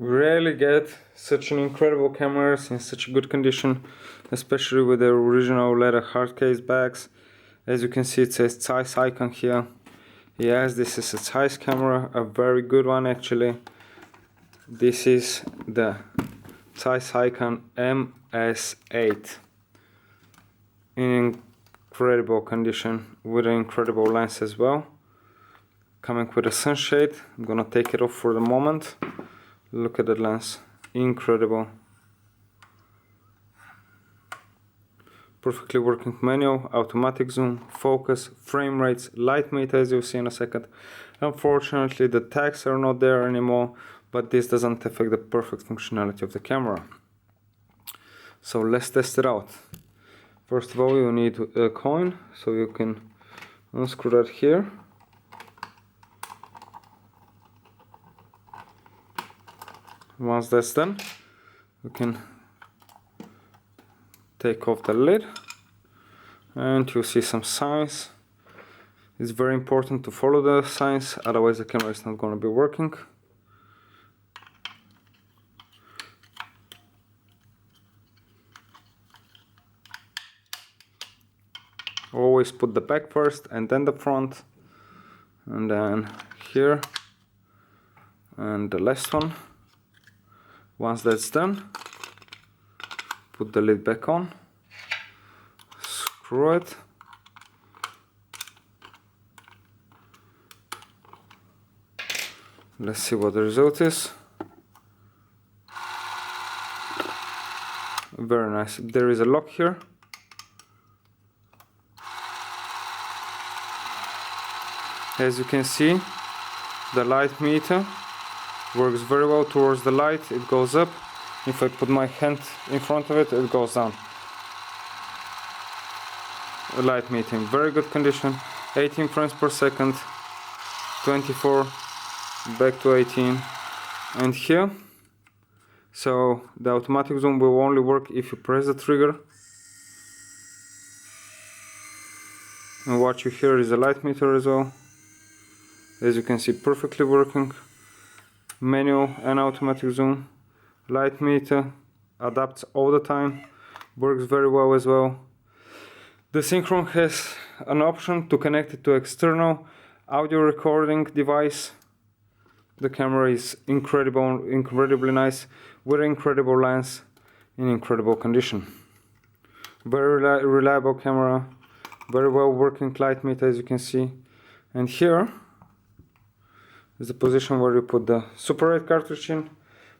We rarely get such an incredible cameras in such a good condition, especially with the original leather hard case bags. As you can see, it says Zeiss Ikon here. Yes, this is a Zeiss camera, a very good one actually. This is the Zeiss Ikon MS8 in incredible condition with an incredible lens as well. Coming with a sunshade. I'm gonna take it off for the moment. Look at that lens, incredible. Perfectly working manual, automatic zoom, focus, frame rates, light meter as you'll see in a second. Unfortunately the tags are not there anymore, but this doesn't affect the perfect functionality of the camera. So let's test it out. First of all, you need a coin, so you can unscrew that here. Once that's done, you can take off the lid and you'll see some signs. It's very important to follow the signs, otherwise the camera is not going to be working. Always put the back first and then the front, and then here and the last one. Once that's done, put the lid back on, screw it, let's see what the result is. Very nice. There is a lock here. As you can see, the light meter works very well towards the light. It goes up. If I put my hand in front of it, it goes down. The light meter in very good condition. 18 frames per second, 24, back to 18, and here. So the automatic zoom will only work if you press the trigger. And what you hear is the light meter as well. As you can see, perfectly working. Manual and automatic zoom. Light meter adapts all the time. Works very well as well. The Synchron has an option to connect it to external audio recording device. The camera is incredibly nice, with an incredible lens in incredible condition. Very reliable camera, very well working light meter as you can see. And here is the position where you put the Super 8 cartridge in.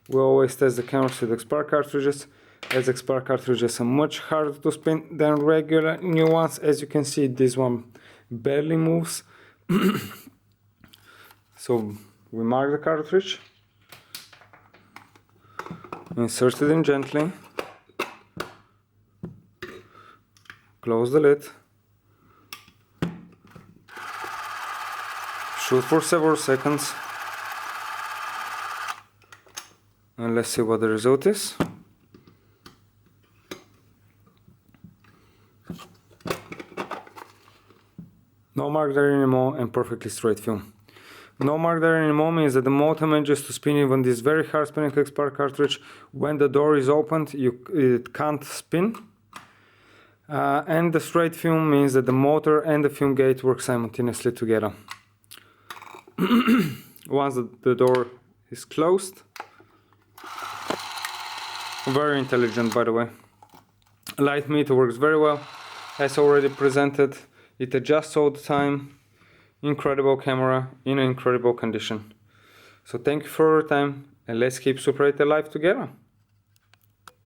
We always test the cameras with expired cartridges, as expired cartridges are much harder to spin than regular new ones. As you can see, this one barely moves. So we mark the cartridge, insert it in gently, close the lid, shoot for several seconds, and let's see what the result is. No mark there anymore and perfectly straight film. No mark there anymore means that the motor manages to spin even this very hard spinning expired cartridge. When the door is opened, it can't spin. And the straight film means that the motor and the film gate work simultaneously together. Once the door is closed, very intelligent by the way. Light meter works very well, as already presented. It adjusts all the time. Incredible camera in incredible condition. So thank you for your time, and let's keep Super 8 alive together.